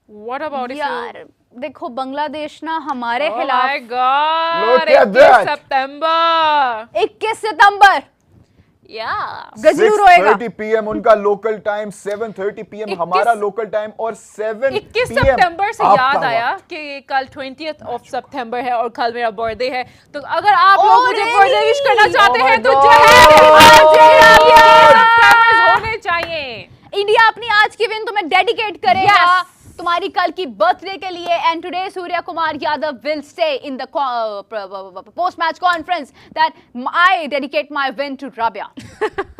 What about if यार देखो बांग्लादेश ना हमारे Oh खिलाफ my God! Look at 21 that. सितंबर 21 सितंबर Yeah. गजलू रोएगा 6:30 PM उनका लोकल टाइम, 7:30 PM 21 हमारा लोकल टाइम और 7 21 PM सितंबर से आपका याद आया वक्त। कि कल 20th ऑफ सितंबर है और कल मेरा बर्थडे है, तो अगर आप लोग मुझे really? बर्थडे विश करना चाहते Oh my हैं तो God! जो है आज सब्सक्राइबर्स होने चाहिए। इंडिया अपनी आज की विन तुम्हें डेडिकेट करेगा Yes. तुम्हारी कल की बर्थडे के लिए and today Surya Kumar Yadav will say in the post match conference that I dedicate my win to Rabia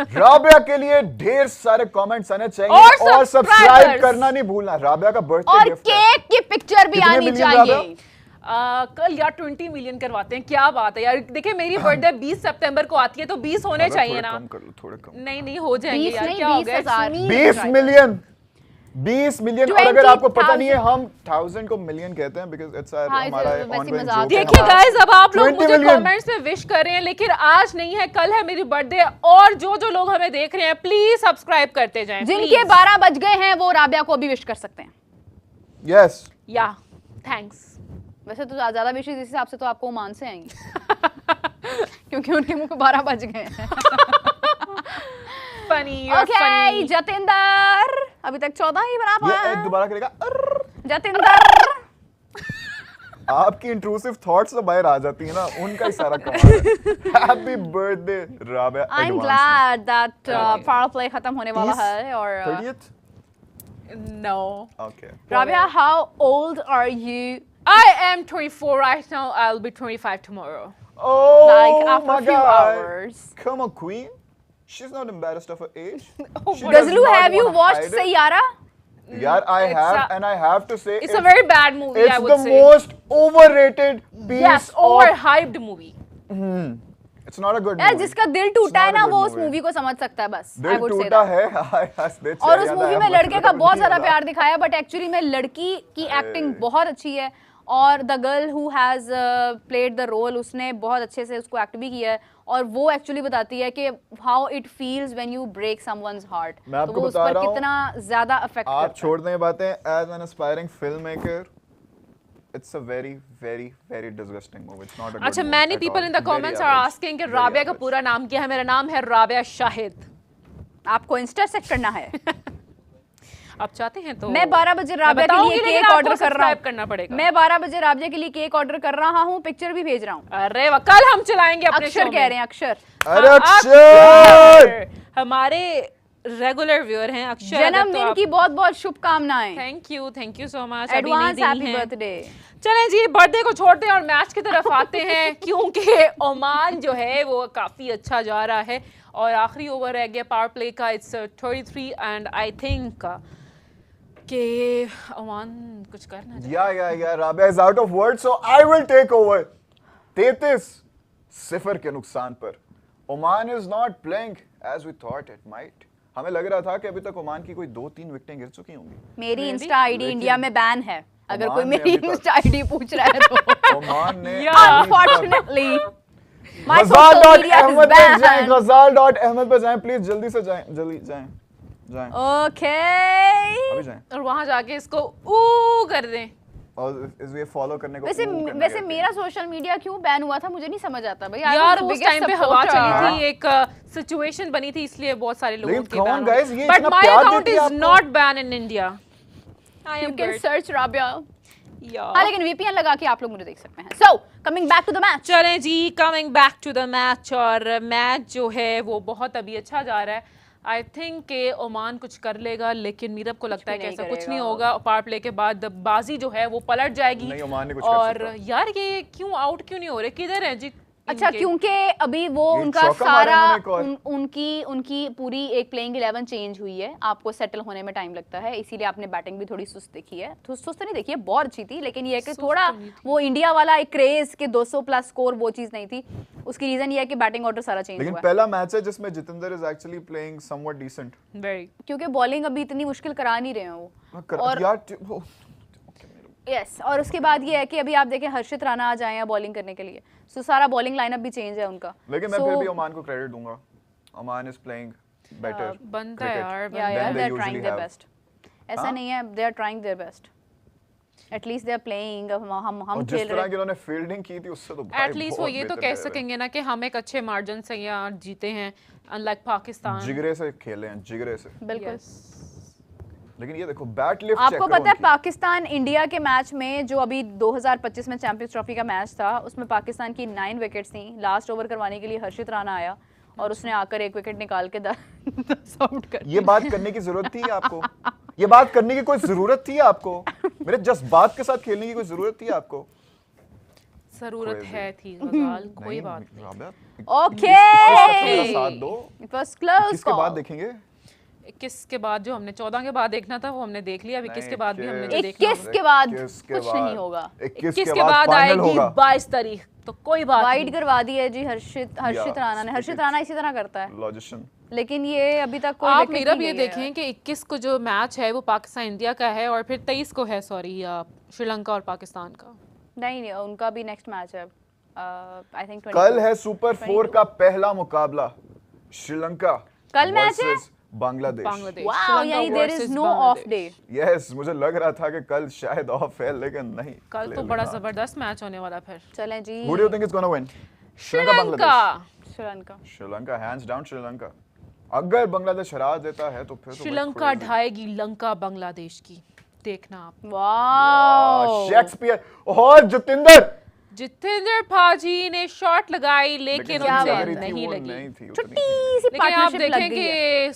Rabia के लिए ढेर सारे कमेंट्स आने और चाहिए और सब्सक्राइब subscribers। करना नहीं भूलना। राबिया का बर्थडे और गिफ्ट है। केक की पिक्चर भी कितने आनी million चाहिए राबिया? कल यार 20 मिलियन करवाते हैं, क्या बात है यार। देखिए मेरी बर्थडे 20 सितंबर को आती है तो 20 होने थोड़ा चाहिए ना। कम कर लो, थोड़े कम। नहीं हो जाएंगे 20 यार, नहीं, क्या हो 20,000। गया। 20 मिलियन 20 मिलियन। और अगर आपको पता नहीं है, हम 1000 को मिलियन कहते हैं बिकॉज़ इट्स हाँ, हमारा वैसे ongoing मजाक joke है देखिए हमारा। गाइस, अब आप लोग 20 मुझे million। कमेंट्स में विश कर रहे हैं, लेकिन आज नहीं है, कल है मेरी बर्थडे। और जो जो लोग हमें देख रहे हैं प्लीज सब्सक्राइब करते जाएं। जिनके 12 बज गए हैं वो राबिया को भी विश कर सकते हैं यस या थैंक्स। वैसे तो ज्यादा विशेष इस हिसाब से तो आपको ओमान से आएंगी क्योंकि उनके मुंह पे 12 बज गए हैं फनी ओके जतिंदर अभी तक 14 ही बना ये पाया एक दोबारा करेगा। जतिंदर आपकी इंट्रूसिव थॉट्स तो बाहर आ जाती है ना, उनका ही सारा कमाल है। Happy birthday Rabia. I am glad that power play खत्म होने वाला है और 30th no. Okay. Rabia how old are you I am 24 right now. I'll be 25 tomorrow. Oh like after my a few God. hours Come on, queen. She's not embarrassed of her age. Oh, She what- does गजलू not have you wanna watched hide it. Saiyaara Yeah, I It's have, a- and I have to say, It's a very bad movie, I it's would the say. most overrated piece Yes, of. overhyped movie. It's not a good यार movie. जिसका दिल टूटा है not a ना good वो उस movie. Movie को समझ सकता है बस आई दिल वुड से टूटा है। हाय हंसते और उस चेहरे मूवी ना में है, लड़के का मतलब बहुत नहीं सारा वाला। प्यार दिखाया बट एक्चुअली में लड़की की एक्टिंग बहुत अच्छी है और the girl who has played the role उसने बहुत अच्छे से उसको एक्ट भी किया है और वो एक्चुअली बताती है कि how it feels when you break someone's heart मैं तो आपको वो उस बता पर रहा हूं, कितना ज्यादा अफेक्ट आप करता है छोड़ दें ये बातें। As an aspiring film maker, it's a very very very disgusting movie. It's not a अच्छा, many people in the comments are asking कि राबिया का पूरा नाम क्या है। मेरा नाम है राबिया शाहिद। आपको इंटरसेक्ट करना है आप चाहते हैं तो मैं 12 बजे राबिया के बताऊंगी, लिए लेकिन केक आपको ऑर्डर कर रहा subscribe हूँ करना पड़ेगा। मैं 12 बजे राबिया के लिए केक ऑर्डर कर रहा हूँ पिक्चर भी भेज रहा हूँ अरे वाह, कल हम चलाएंगे अपने अक्षर कह रहे हैं अक्षर अरे हाँ, अक्षर हमारे रेगुलर व्यूअर हैं अक्षर। जन्मदिन की बहुत बहुत शुभकामनाएं thank you so much. Advance happy birthday चलें जी, बर्थडे को छोड़ते हैं और मैच की तरफ आते हैं क्योंकि ओमान जो है वो काफ़ी अच्छा जा रहा है और आखिरी ओवर रह गया पावर प्ले का। इट्स 33 एंड आई थिंक कि ओमान कुछ करना चाहिए। या Rabia is out of word, so I will take over. 33-0 के नुकसान पर Oman is not playing as we thought it might. हमें लग रहा था कि अभी तक ओमान की कोई 2-3 विकेटें गिर चुकी होंगी। मेरी Really? इंस्टा आईडी लेकिन इंडिया में बैन है अगर ओमान कोई ने मेरी अभी तक- इंस्टा आईडी पूछ रहा है तो ओमान ने Yeah. Unfortunately my Ghazal social dot media is Ahmed पे जाएं, बैन गजाल डॉट अहमद पे जाएं प्लीज, जल्दी से जाएं, जल्दी जाएं जाएं ओके अभी जाएं। और वहां जाके इसको ऊ कर दें। और इस ये फॉलो करने को वैसे वो करना वैसे कहते हैं। मेरा सोशल मीडिया क्यों बैन हुआ था मुझे नहीं समझ आता भाई यार उस टाइम पे हवा चली थी, एक सिचुएशन बनी थी, इसलिए बहुत सारे लोगों लेकिन के come on guys, ये बट इतना माय प्यार अकाउंट देती इज है आपको। Not ban in India. I you am can good. Search Rabia या हां लेकिन वीपीएन लगा के आप लोग मुझे देख सकते हैं so coming back to the match चलें जी, coming back to the match. और मैच जो है वो बहुत अभी अच्छा जा रहा है। आई थिंक के ओमान कुछ कर लेगा, लेकिन मीरब को लगता है कि नहीं ऐसा कुछ करेगा। नहीं होगा। पावर प्ले के बाद बाजी जो है वो पलट जाएगी। नहीं, ओमान ने कुछ कर और सकता। यार ये क्यों आउट क्यों नहीं हो रहे, किधर है जी? अच्छा इनके? क्योंकि अभी वो ये उनका चौका मारा सारा इन्होंने एक और। उनकी पूरी एक प्लेइंग 11 चेंज हुई है। आपको सेटल होने में टाइम लगता है, इसीलिए आपने बैटिंग भी थोड़ी सुस्त देखी है। तो सुस्त नहीं देखी है, बहुत अच्छी थी, लेकिन ये है कि सुस्त थोड़ा तो नहीं थी। वो इंडिया वाला एक क्रेज के 200 प्लस स्कोर वो चीज नहीं थी। उसकी रीजन ये है कि बैटिंग ऑर्डर सारा चेंज लेकिन हुआ है पहला मैच है जिसमें Jitendra is actually playing something decent. Very. क्योंकि बॉलिंग अभी इतनी मुश्किल करा नहीं रहे हैं वो। और यार यस और उसके बाद ये है कि अभी आप देखें हर्षित राणा आ जाए हैं बॉलिंग करने के लिए, सो सारा बॉलिंग लाइनअप भी चेंज है उनका। लेकिन मैं So, फिर भी ओमान को क्रेडिट दूंगा। ओमान इज प्लेइंग बेटर बनता है यार, या than they they are usually trying their have. Best. ऐसा हाँ? नहीं है, they are trying their best. At least they are playing, हम और जिस खेल तरह रहे की उन्होंने फील्डिंग की थी उससे तो भाई एटलीस्ट वो बहुत ये तो बेहतर कह खेल रहे सकेंगे ना कि हम एक अच्छे मार्जिन से यहाँ जीते हैं, अनलाइक हैं। पाकिस्तान। जिगरे से खेले हैं, जिगरे से। बिल्कुल। Yes. लेकिन ये देखो बैट लिफ्ट आपको पता है पाकिस्तान इंडिया के मैच में जो अभी 2025 में चैंपियंस ट्रॉफी का मैच था, उसमें पाकिस्तान की 9 विकेट्स थी। लास्ट ओवर करवाने के लिए हर्षित राणा आया और उसने आकर 1 विकेट निकाल के 10 आउट कर। ये बात करने की जरूरत थी आपको? ये बात करने की कोई जरूरत थी आपको? मेरे जज्बात के साथ खेलने की कोई जरूरत थी आपको? जरूरत Crazy. है थी गजाल, कोई नहीं, बात नहीं। राबिया, ओके, मेरा साथ दो। It was close. किसके बाद देखेंगे? 21 के बाद जो हमने 14 के बाद देखना था वो हमने देख लिया। अब 21 के बाद भी हमने जो 21 देखना के बाद 21 के कुछ बाद- नहीं होगा। 21 21 के के बाद फाइनल आएगी होगा। 22 तारीख, तो कोई बात वाइड नहीं। करवा दी है जी हर्षित राणा ने। हर्षित cricket. राणा इसी तरह करता है, लॉजिशियन। लेकिन ये अभी तक कोई आप विकेट मीरब नहीं ये लिए है। देखें कि 21 को जो मैच है वो पाकिस्तान इंडिया का है और फिर 23 को है सॉरी श्रीलंका और पाकिस्तान का। नहीं, उनका भी नेक्स्ट मैच है आई थिंक कल है सुपर 4 का पहला मुकाबला, श्रीलंका कल मैच है? versus बांग्लादेश। बांग्लादेश। वाओ, श्रीलंका यानी there is versus no off day. Bangladesh. Yes, मुझे लग रहा था कि कल शायद ऑफ है लेकिन नहीं। कल तो बड़ा जबरदस्त मैच होने वाला फिर। चलें जी। Who do you think is gonna win? Sri Lanka. Sri Lanka. Sri Lanka hands down Sri Lanka. अगर बांग्लादेश हरा देता है तो फिर तो श्रीलंका ढाएगी लंका बांग्लादेश की, देखना आप। वाओ, शेक्सपियर और जितेंद्र पाजी ने शॉट लगाई लेकिन क्या उनसे बात है। नहीं लगी। नहीं छोटी सी लेकिन आप पार्टनरशिप लग देखें गई कि है।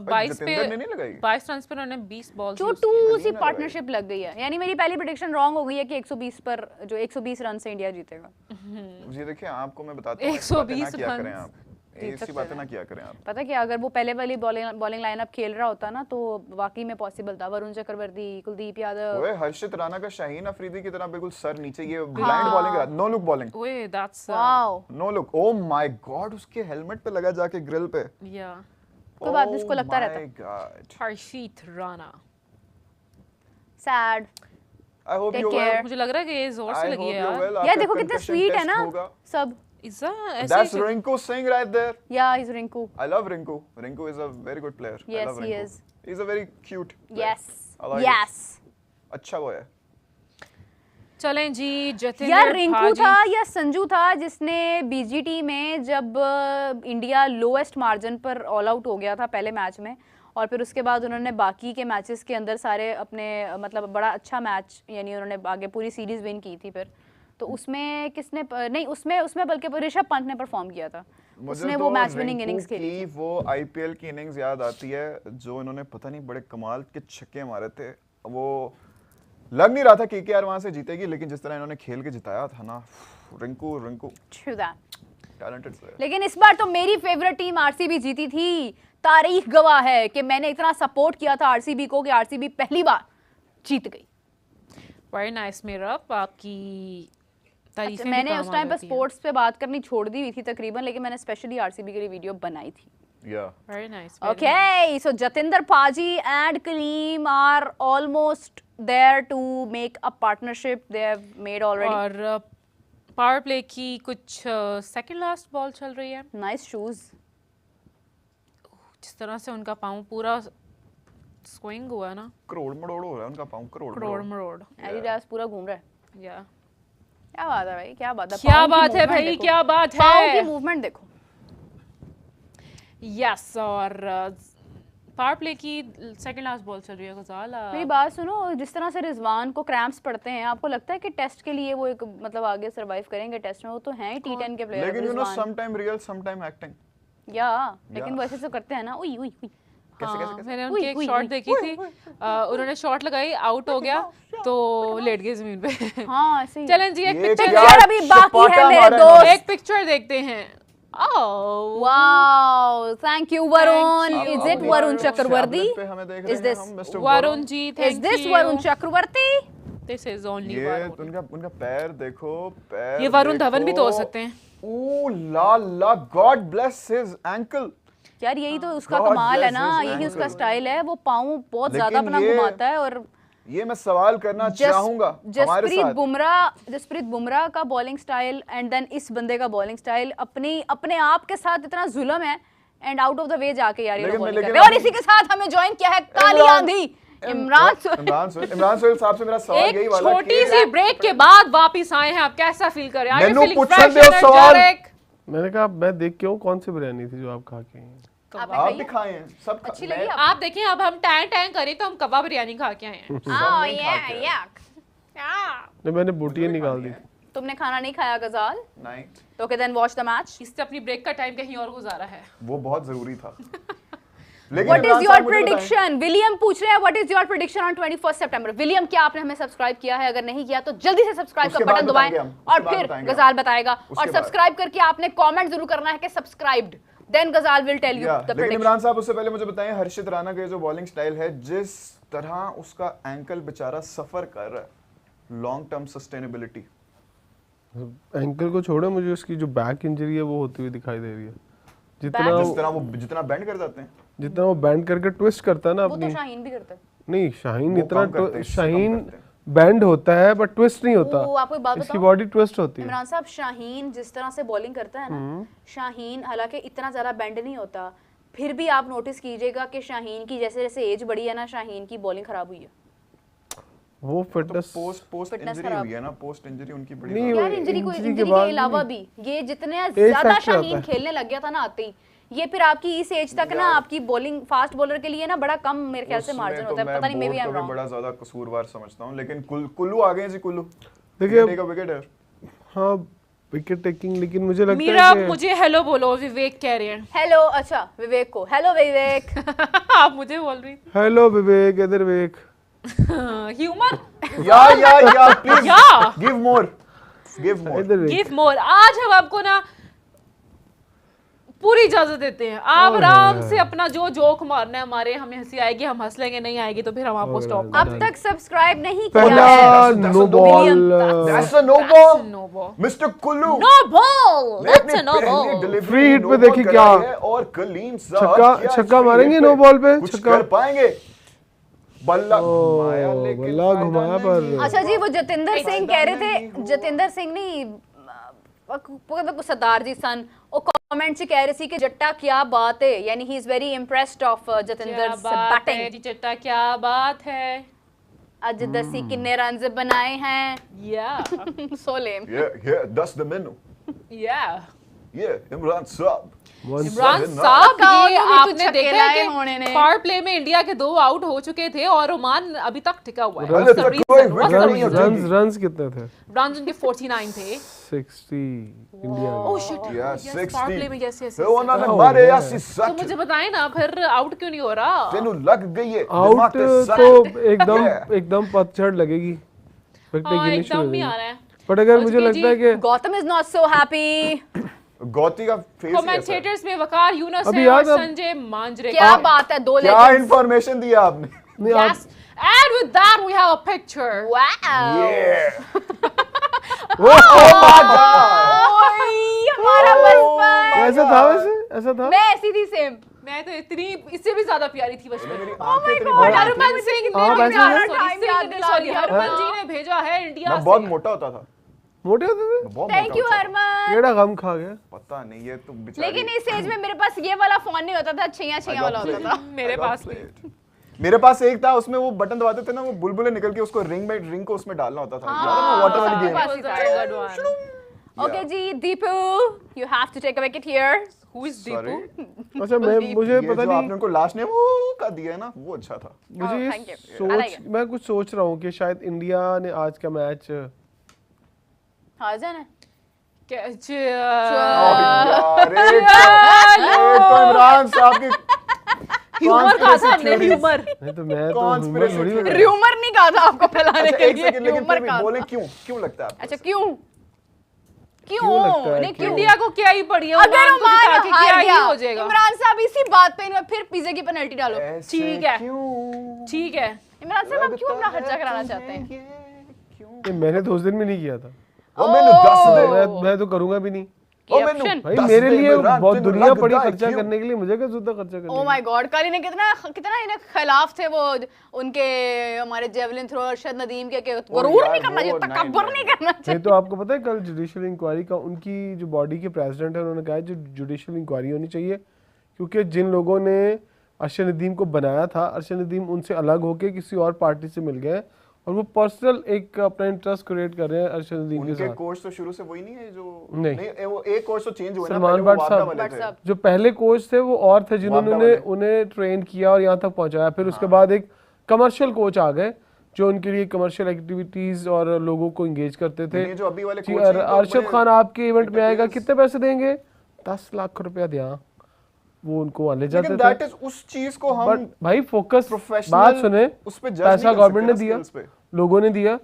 22 जितेंद्र ने नहीं लगाई। पे 22 रन पे उन्होंने 20 बॉल छोटू सी ना पार्टनरशिप लग गई है। यानी मेरी पहली प्रेडिक्शन रॉन्ग हो गई है कि 120 पर जो 120 रन से इंडिया जीतेगा। ये देखिए आपको मैं बताता हूँ 120 क्या करें runs। आप, ऐसी बातें ना किया करें आप। पता क्या, अगर वो पहले वाली बॉलिंग लाइनअप खेल रहा होता ना तो वाकई में पॉसिबल था। वरुण चक्रवर्ती, कुलदीप यादव। ओए हर्षित राणा का शाहीन अफरीदी की तरह बिल्कुल सर नीचे, ये ब्लाइंड बॉलिंग रहा, नो लुक बॉलिंग, ओए that's wow, no look. Oh my god, उसके हेलमेट पे लगा जाके ग्रिल पे। या कोई बात नहीं, इसको लगता रहता है। God, Harshit Rana. Sad. I hope Take you care. Well. मुझे लग रहा है कि ये जोर से आई लगी होप है यू यार। वेल। यार देखो कितने स्वीट है ना सब। इज़ा ऐसे That's he- Rinku Singh right there. या is Rinku. I love Rinku. Rinku is a very good player. I Yes, love he Rinku. is. He's a very cute player. Yes I like it. Yes. अच्छा वो है। चलें जी, जितेंद्र यार रिंकू पाजी। था या संजू था जिसने बीजीटी में जब इंडिया लोएस्ट मार्जिन पर ऑल आउट हो गया था पहले मैच में, और फिर उसके बाद उन्होंने बाकी के मैचेस के अंदर सारे अपने मतलब बड़ा अच्छा मैच, यानी उन्होंने आगे पूरी सीरीज विन की थी। फिर तो उसमें किसने नहीं, उसमें बल्कि ऋषभ पंत ने परफॉर्म किया था। उसने वो मैच विनिंग इनिंग्स खेली थी। वो आईपीएल की इनिंग्स याद आती है जो इन्होंने पता नहीं बड़े कमाल के छक्के मारे थे। वो लग नहीं रहा था केकेआर वहां से जीतेगी, लेकिन जिस तरह इन्होंने खेल के जिताया था ना, Rinku True that. Talented player. लेकिन इस बार तो मेरी फेवरेट टीम आरसीबी जीती थी। तारीख गवाह है कि मैंने इतना सपोर्ट किया था आरसीबी को कि आरसीबी पहली बार जीत गई। वेरी नाइस मेरअप, आपकी तारीफें भी मैंने काम उस आ टाइम पे जाती हैं। स्पोर्ट्स पे बात करनी छोड़ दी हुई थी तकरीबन, लेकिन मैंने स्पेशली आरसीबी के लिए वीडियो बनाई थी। या Very nice. Okay, so Jatinder Paji and Kaleem are almost there to make a partnership. They have made already. और पावर प्ले की कुछ सेकंड लास्ट बॉल चल रही है। Nice shoes. जिस तरह से उनका पाँव पूरा स्विंग हुआ है ना, करोड़ मरोड़ हो रहा है उनका पाँव, करोड़ करोड़ मरोड़। Adidas पूरा घूम रहा है। या क्या बात है भाई, क्या बात है। क्या पाँव की बात है movement भाई, देखो। क्या बात पाँव की है। मूवमेंट देखो। यस, और पावर प्ले की सेकंड लास्ट बॉल चल रही है गजाल। मेरी बात सुनो, जिस तरह से रिजवान को क्रैम्प्स पड़ते हैं, आपको लगता है कि टेस्ट के लिए वो एक मतलब आगे सरवाइव करेंगे टेस्ट में? वो तो हैं ही टी10 के प्लेयर लेकिन you know Rizwan. Some time real some time acting. या लेकिन वो ऐसे तो करते हैं ना। उई उई उई। हाँ, मैंने उई, उनकी एक उई, शॉट उई, देखी थी। उन्होंने शॉट लगाई, आउट हो गया तो लेट गए जमीन पे। हाँ ऐसे ही। चलें जी, एक ये पिक्चर क्या यार अभी बाकी है सपाटा मेरे मारा है दोस्त। इन्होंने। एक पिक्चर देखते हैं। Oh wow, thank you Varun. Thank you. Is it Varun Chakravarthy? Tablet पे हमें देख रहे Is हैं this हम mister Varun ji, is thank this you. Varun Chakravarthy? This is only ये वरुण। उनका पैर देखो, पैर ये वरुण धवन भी तो हो देखो। सकते हैं। ओ ला ला, गॉड ब्लेस हिज एंकल। यार यही तो उसका God कमाल है bless ना, his यही ankle. उसका स्टाइल है। वो पाँव बहुत लेकिन ज्यादा अपना ये- घुमाता है। और ये मैं सवाल करना चाहूंगा हमारे साथ। जसप्रीत बुमराह का बॉलिंग स्टाइल एंड देन इस बंदे का बॉलिंग स्टाइल अपने आप के साथ इतना जुल्म है, and out of the way जाके यार ये लोग लेकिन- bowling लेकिन कर रहे हैं। और अभी- इसी के साथ हमें ज्वाइन किया है काली इमरान- आंधी इमरान सोहेल साहब से मेरा सवाल यही एक वाला छोटी सी ब्रेक के बाद वापस आए हैं, आप कैसा फील कर रहे हैं? Are you मैनू feeling पूछन fresh, दो सवाल। energetic? मैंने कहा मैं देख के हूँ कौन सी बिरयानी थी जो आप खा के आई हैं। आप भी खाए हैं सब अच्छी लगी आपको? आप देखें, अब हम टैंग टैंग करें तो हम कबाब बिरयानी खा के आए हैं। Oh yeah, yeah. नहीं, मैंने बोटियाँ निकाल दी थी। तुमने खाना नहीं खाया गजाल? नहीं, तो okay then watch the match. इससे अपनी ब्रेक का टाइम कहीं और गुजारा है। वो बहुत जरूरी था। What is your prediction? William पूछ रहे हैं what is your prediction on 21st September? William, क्या आपने हमें सब्सक्राइब किया है? अगर नहीं किया तो जल्दी से सब्सक्राइब का उसके बाद बटन दबाएं बताएंगे हम, और उसके बाद फिर बताएंगे गजाल बताएगा। उसके और बाद। सब्सक्राइब करके आपने कमेंट जरूर करना है कि सब्सक्राइब्ड, देन गजाल विल टेल यू द लेकिन प्रेडिक्शन। इमरान साहब उससे पहले मुझे बताएं, हर्षित राणा का ये जो बॉलिंग स्टाइल है, जिस तरह उसका एंकल बेचारा सफर कर रहा है, लॉन्ग टर्म सस्टेनेबिलिटी। एंकल को छोड़ो, मुझे उसकी जो बैक इंजरी है वो होती हुई दिखाई दे रही है। जितना बेंड कर जाते हैं, जितना वो बैंड करके ट्विस्ट करता है ना वो तो अपनी, शाहीन भी करता है। नहीं शाहीन वो कम करते इतना हैं, शाहीन कम करते हैं। बैंड होता है बट ट्विस्ट नहीं होता। वो आपको एक बात इसकी बताऊं? बॉडी ट्विस्ट होती है। इमरान साहब, शाहीन जिस तरह से बॉलिंग करता है ना, शाहीन हालांकि इतना ज्यादा बेंड नहीं होता, फिर भी आप नोटिस कीजिएगा कि शाहीन की जैसे जैसे एज बढ़ी है ना, शाहीन की बॉलिंग खराब हुई है। वो तो फिटनेस पोस्ट Fitness इंजरी खराब। हुई है ना, पोस्ट इंजरी उनकी बड़ी नहीं, बात यार इंजरी को injury के इंजरी के बाद अलावा भी भी ये जितने ज्यादा factor शाहीन आता है। खेलने लग गया था ना आते ही, ये फिर आपकी इस एज तक ना आपकी बॉलिंग फास्ट बॉलर के लिए ना बड़ा कम मेरे ख्याल से उसमें मार्जिन तो होता है। मैं पता नहीं maybe I bored am को भी रॉन्ग। बड़ा ज्यादा कसूरवार समझता हूं, लेकिन कुल्लू आ गए जी। कुल्लू देखिए, विकेट है। हाँ विकेट टेकिंग, लेकिन मुझे लगता मीरा, है कि मुझे हेलो बोलो, विवेक कह रहे हैं। हेलो, अच्छा विवेक को हेलो विवेक। आप मुझे बोल रही हेलो विवेक, इधर विवेक। ह्यूमर, या प्लीज या गिव मोर इधर विवेक। Give more. आज हम आपको ना पूरी इजाजत देते हैं, आप आराम से अपना जो जोक मारना है हमारे, हमें हंसी आएगी हम हंस लेंगे, नहीं आएगी तो फिर हम आपको स्टॉप कर अब तक सब्सक्राइब नहीं किया पहला है। No ball, that's a no ball no ball, mister Kullu. No ball, that's a no ball. Free hit पे देखिए क्या और कलीम साहब छक्का मारेंगे नो बॉल पे, कुछ छक्का कर पाएंगे। बल्ला घुमाया, लेकिन बल्ला घुमाया पर अच्छा जी, वो जतिंदर सिंह कह रहे थे, जतिंदर सिंह नहीं सरदार जी सन, वो कमेंट से कह रहे थे कि जट्टा क्या बात है, यानी he is very impressed of Jatinder batting. जी चट्टा, क्या बात है। आज 10 किन्ने रन बनाए हैं। या सो लेम। ये 10 द मेनू, या ये इमरान साहब। इमरान Seven, साहब, कौन ये भी तो आपने छक्के देखा लाए है होने ने। कि पावर प्ले में इंडिया के 2 आउट हो चुके थे और ओमान अभी तक टिका हुआ है। अरे What's the तो reason? कोई What's the विकेट reason? नहीं रन्स कितने थे? Runs उनके 49 थे। 60 इंडिया Oh के। shit. Yeah, Yes, 60. power play में yes, yes, फिर yes. उन्होंने Oh, मारे yeah. 80 तो मुझे बताएं ना, फिर आउट क्यों नहीं हो रहा? तेनू लग गई है आउट दिमाग ते तो सट। एकदम पतझड़ लगेगी, विकेट हाँ, गिरनी शुरू एकदम हो नहीं आ जाएगी। रहा है। बट अगर और मुझे जी, लगता है कि Gautam is not so happy. Gauti का फेस कमेंटेटर्स में वकार यूनुस अभी है और याद अब- संजय मांजरे। क्या बात है, दो क्या लेजेंड्स। इंफॉर्मेशन दिया आपने? नहीं, आप- Yes. And with that we have a picture. Wow. Oh my God! ओए, हमारा बचपन। ऐसा था, वैसे ऐसा था। मैं ऐसी थी सेम। मैं तो इतनी, इससे भी ज्यादा प्यारी थी बचपन मेरी में। आंखें इतनी God, बड़ी थी। हरमन सिंह ने आप ऐसे भेजा, हैं? sorry, याद दिला sorry, दिया। हरमन जी ने भेजा है इंडिया मैं बहुत से। मोटा होता था, मोटे होते थे, बहुत थैंक मोटा यू होता था। हरमन। केड़ा गम खा गया। पता नहीं, ये तो बेचारी। लेकिन इस एज में मेरे पास ये वाला फोन नहीं होता था, छिया वाला होता था। मेरे I got पास भी। played. मेरे पास एक था, उसमें वो बटन दबाते थे ना, वो बुलबुले निकल के उसको रिंग को उसमें डालना होता था। याद है वो वाटर वाली सबके गेम? पास ही था। Good one. Okay ji, Deepu, you have to take a wicket here. Who is Sorry. Deepu? अच्छा मुझे ये पता जो आपने नहीं, उनको लास्ट नेम का दिया है ना, वो अच्छा था। मुझे Oh, ये thank you. I like it. मैं कुछ सोच रहा हूँ कि शायद इंडिया ने आज का मैच हार जाना। Catch. यार, एक तो इमरान साहब की Humor कहा था हमने, theories। humor. नहीं तो मैं तो Conspiracy थोड़ी theory। र्यूमर नहीं कहा था आपको फैलाने अच्छा, के एक लिए, सेकंड, लेकिन र्यूमर फिर भी कहा बोले था। क्यों लगता है आपको? अच्छा क्यों क्यों लगता है नहीं क्यों? इंडिया को क्या ही पड़ी है, अगर ओमान को ओमान जिता के क्या हार ही गया, हो जाएगा। इमरान साहब इसी बात पे इन्हें फिर पिज्जे की पेनल्टी डालो। ऐसे ठीक है। क्यों? ठीक है। इमरान साहब आप क्यों अपना लगता खर्चा है कराना तुम्हें चाहते हैं? ये क्यों? ये मैंने तो उस दिन भी नहीं किया था, ओ मैंने 10 दे। मैं तो करूंगा भी नहीं ओ मैंने Caption। भाई। 10 मेरे दे, लिए इमरान, बहुत तेनू दुनिया लगदा पड़ी है खर्चा क्यों? करने के लिए, मुझे क्या जुदा खर्चा करने ओह माय गॉड, कल इन्हें कितना इन्हें खिलाफ थे वो उनके हमारे जेवलिन थ्रो अरशद नदीम के गरूर यार, नहीं करना चाहिए, वो तकब्बुर नहीं, नहीं करना नहीं चाहिए। तो आपको पता है कल जुडिशियल इंक्वायरी का उनकी जो बॉडी के प्रेसिडेंट है उन्होंने कहा है जो जुडिशियल इंक्वायरी होनी चाहिए, क्योंकि जिन लोगों ने अरशद नदीम को बनाया था, अरशद नदीम उनसे अलग होके किसी और पार्टी से मिल गए और वो पर्सनल एक अपना इंटरेस्ट क्रिएट कर रहे हैं अरशद नदीम के उनके साथ। कोच तो शुरू से वही नहीं है जो नहीं। वो एक कोच तो चेंज हुआ ना, सलमान पहले वो भट्ट वादा साहब वाले थे। जो पहले कोच थे वो और थे जिन्होंने वादा वाले। उन्हें ट्रेन किया और यहाँ तक पहुंचाया। फिर उसके बाद एक कमर्शियल कोच आ गए जो उनके लिए कमर्शियल एक्टिविटीज और लोगों को एंगेज करते थे। ये जो अभी वाले जी, कोच हैं, तो अरशद बड़े खान आपके इवेंट में आएगा, players- कितने पैसे देंगे? 10 लाख रुपया दिया, वो उनको वहाँ ले जाते लेकिन थे। that is उस चीज को हम बट भाई फोकस, professional बात सुने, उस पे judge पैसा नहीं कर गवर्नमेंट ने सकते दिया, ना skills पे। लोगों ने दिया,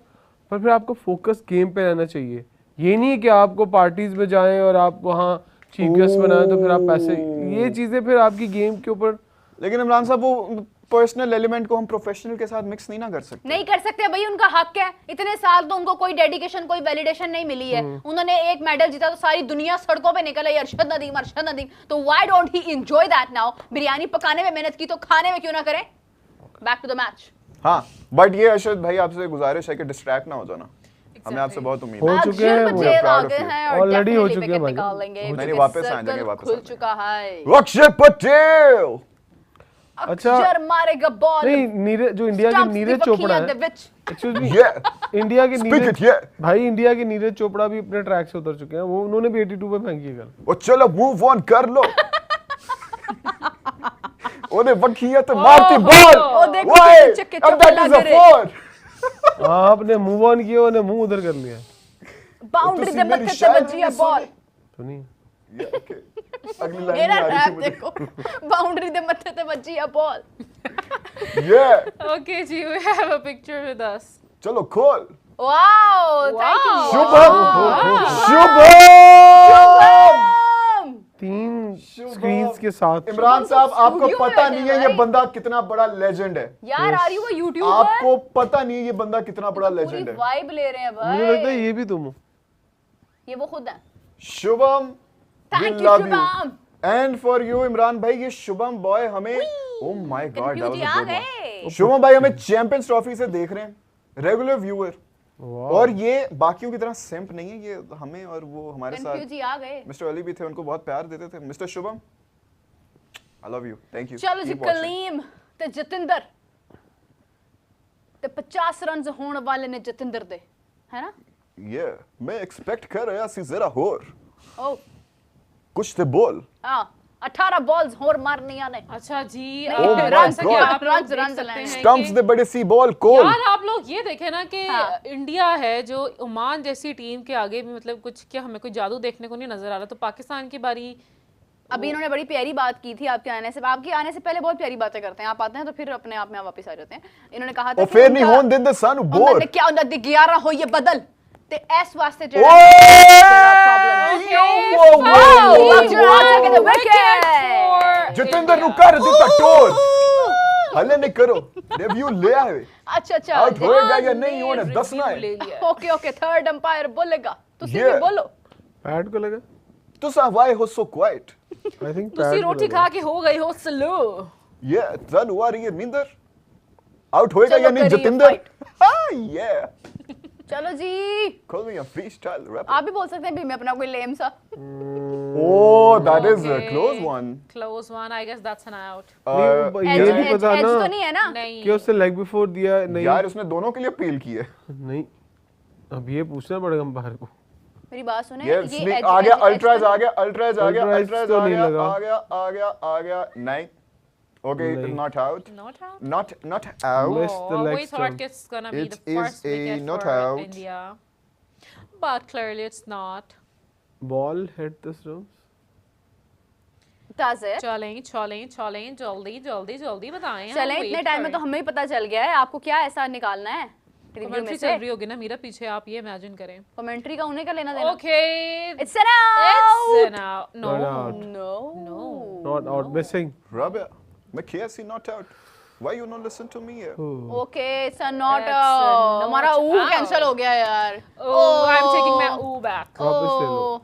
पर फिर आपको फोकस गेम पे रहना चाहिए। ये नहीं है कि आपको पार्टीज में जाएं और आप वहाँ चीफ गेस्ट बनाएं तो फिर आप पैसे, ये चीजें फिर आपकी गेम के ऊपर। लेकिन इमरान साहब वो पर्सनल एलिमेंट को हम प्रोफेशनल के साथ मिक्स नहीं ना कर सकते। नहीं कर सकते भाई, उनका हक है। इतने साल तो उनको कोई डेडिकेशन, कोई वैलिडेशन नहीं मिली है। उन्होंने एक मेडल जीता तो सारी दुनिया सड़कों पे निकल आई, अरशद नदीम। तो why don't he enjoy that now? Biryani पकाने में मेहनत की तो खाने में क्यों ना करें? Back to the match. हाँ, बट ये अरशद भाई आपसे गुजारिश है कि डिस्ट्रैक्ट ना हो जाना। हमें आपसे बहुत उम्मीद हो है। चुके हैं वो, जेल आ proud of गए you. हैं और Already हो definitely चुके हैं wicket भाई। निकाल लेंगे नहीं, क्योंकि वापस आ जाएंगे, circle वापस खुल आ चुका है। अक्षय पटेल अच्छा, अक्षर मारेगा बॉल। नहीं, नीरज जो इंडिया के नीरज चोपड़ा है, एक्सक्यूज मी, ये इंडिया के Speak नीरज, it, yeah. भाई इंडिया के नीरज चोपड़ा भी अपने ट्रैक से उतर चुके हैं। वो उन्होंने भी 82 पे फेंकी है कल। ओ चलो मूव ऑन कर लो। ओने वकिया तो मारती बॉल। ओ देखो Why? चक्के And that is a गिरे। 4. आपने मूव ऑन किया, उन्हें मुंह उधर कर लिया। बाउंड्री तुसी दे मेरी मत्थे से शायरी बजी नहीं बॉल। तो नहीं, Yeah, okay. अगली लाइन मेरा में आ रही रैप थी मुझे। देखो, बाउंड्री दे मत्थे से बजी बॉल। Yeah. Okay, जी, we have a picture with us. चलो खोल। Wow, thank you. Shubham Shubham 3 Shubham. Screens के साथ। इमरान साहब आपको स्टूडियो पता में नहीं है है ये भाई। बंदा कितना बड़ा लेजेंड है। यार आर यू अ यूट्यूबर? आपको पता नहीं है ये बंदा कितना बड़ा पूरी लेजेंड है। वाइब ले रहे हैं मुझे लगता है भाई। ये भी तुम हो। ये वो खुद है। Shubham Thank you, Shubham. And for you Imran भाई, ये शुभम बॉय हमें, ओह माय गॉड, कंफ्यूज आ गए। शुभम भाई हमें चैंपियंस ट्रॉफी से देख रहे हैं, रेगुलर व्यूअर, वाह। और ये बाकियों की तरह सिम्प नहीं है, ये हमें और वो हमारे कंफ्यूज साथ आ गए। मिस्टर अली भी थे, उनको बहुत प्यार देते थे। Mister Shubham, I love you, thank you. चलो जी, कलीम ते जतिंदर ते 50 रन होने वाले ने जतिंदर दे, है ना? ये मैं एक्सपेक्ट कर रहा सी जरा होर ओ कुछ तो बोल। हां, 18 बॉल्स होर मारनी आने। अच्छा जी, Oh my जैसा कि God. आप लोग Runs, देख runs सकते लाएंगे। हैं स्टंप्स कि- दे बड़े सी बॉल कोल। यार आप लोग ये देखें ना कि हाँ। इंडिया है जो ओमान जैसी टीम के आगे भी मतलब कुछ, क्या हमें कोई जादू देखने को नहीं नजर आ रहा। तो पाकिस्तान की बारी, अभी इन्होंने बड़ी प्यारी बात की थी आपके आने से। आपके आने से पहले बहुत प्यारी बातें करते हैं, आप आते हैं तो फिर अपने आप में आप वापस आ जाते हैं। इन्होंने कहा था और फिर नहीं होन दिन द सन और बोर। मैंने क्या उन्हें 11 हो ये बदल ते एस वास्ते ओए जतिंदर नु कर दिता टोर। हले नहीं करो, रिव्यू ले आए। अच्छा आउट होएगा या नहीं होने दसना है। ले लिया। ओके ओके, थर्ड अंपायर बोलेगा तो Yeah. भी बोलो। पैड को लगा, तो सा वाई हो सो क्वाइट। आई थिंक दूसरी रोटी खा के हो गई हो स्लो। ये तन हुआ रही है नींदर। आउट होएगा चलो या नहीं करिए जतिंदर? fight। हां ये चलो जी, कॉल मी अ फ्रीस्टाइल रैपर। आप भी बोल सकते हैं भी मैं अपना कोई लेम सा। Oh that is a close one. Close one, I guess that's an out. ये नहीं पता एज तो ना नहीं है ना? नहीं। कि उससे लेग बिफोर दिया नहीं। यार उसने दोनों के लिए अपील की है। नहीं, अब ये पूछना पड़ेगा अंपायर को। मेरी बात सुने, ये स्नीक आ गया, अल्ट्राज आ गया, अल्ट्राज आ गया, Ultras अल्ट्राज तो आ नहीं गया, लगा। आ गया, आ गया, आ गया, नहीं। Okay, नहीं। not out. Not out. Not out. Missed the Oh, leg we thought stump. it's gonna be It the is first a wicket not for out. India, but clearly it's not. Ball hit the stumps. Does it? चलें जल्दी जल्दी जल्दी बताएं। हम चलें, wait इतने time में तो करें। हमें ही पता चल गया है। आपको क्या ऐसा निकालना है रिव्यू में कमेंट्री चल से? रही होगी ना मेरा पीछे, आप ये इमेजिन करें। कमेंट्री का उन्हें का लेना देना? Okay, It's an out. it's an out. No, Not out. No. no. Not out, missing. Rabia, मैं KFC not out. Why you not listen to me here? Okay, it's a not It's a out. not हमारा ऊ out. Cancel हो गया यार। Oh, I'm taking my ooh back. वापस ले लो। Oh.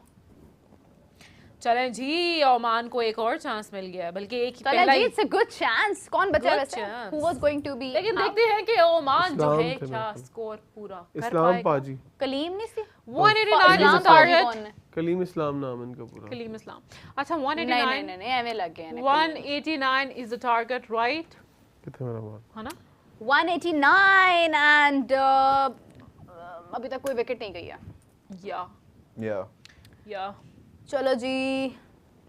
चलें जी, Oman को एक और चांस मिल गया है, बल्कि एक ही चलें पहला जी, ही। It's a good chance. कौन बचा Good वैसे? chance. Who was going to be? लेकिन देखते हैं कि ओमान जो इस्लाम है थे क्या मेरे ख्याल। स्कोर पूरा कर इस्लाम पाएगा। पाजी, कलीम नहीं सी? 189 इस्लाम is the पाजी target। कौन है? कलीम इस्लाम नाम इनका पूरा। कलीम इस्लाम। अच्छा, नहीं 189 नहीं नहीं, एਵੇਂ लग गए ने। 189 is the target, right? कितने मेरा बॉल? है ना? 189 एंड अभी तक कोई विकेट नहीं गई है। या या चलो जी,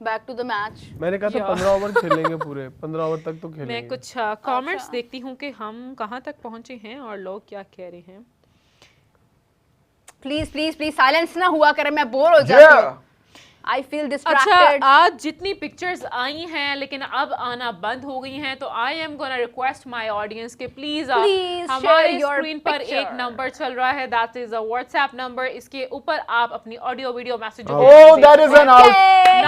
बैक टू द मैच। मैंने कहा था या। 15 ओवर खेलेंगे पूरे, 15 ओवर तक तो मैं खेलेंगे। कुछ कमेंट्स देखती हूँ कि हम कहाँ तक पहुँचे हैं और लोग क्या कह रहे हैं। प्लीज प्लीज प्लीज साइलेंस ना हुआ करे, मैं बोर हो जाती हूँ। I feel distracted. अच्छा, आज जितनी पिक्चर्स आई हैं लेकिन अब आना बंद हो गई हैं, तो I am gonna request my audience के प्लीज Please हमारे share your स्क्रीन पर picture. एक नंबर चल रहा है, that is a WhatsApp number. इसके ऊपर आप अपनी audio video message Oh, that is an out.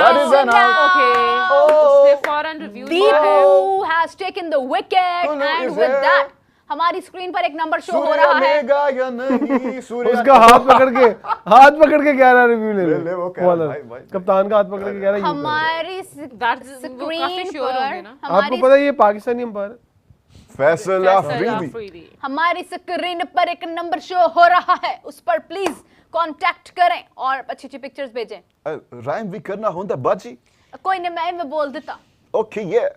That is an out. Okay, Oh. उसने फौरन रिव्यू दिया है। Deepu has taken the wicket Kulu and is with there. that हमारी screen पर एक नंबर शो हो सूर्य रहा है। लेगा या नहीं सूर्य। उसका हाथ पकड़ के कह रहा रिव्यू ले ले, वो कह रहा, बॉलर। भाई, भाई। कप्तान का हाथ पकड़ के कह रहा है यूं कर। हमारी That's- वो काफी स्क्रीन sure होंगे पर ना। आपको पता है ये पाकिस्तानी अंपायर? फैसल फैसल अफरीदी। अफरीदी। हमारी स्क्रीन पर एक नंबर शो हो रहा है, उस पर प्लीज कांटेक्ट करें और अच्छी अच्छी पिक्चर्स भेजें। राइम भी करना होता बाजी। कोई नहीं, मैं बोल देता। ओके ये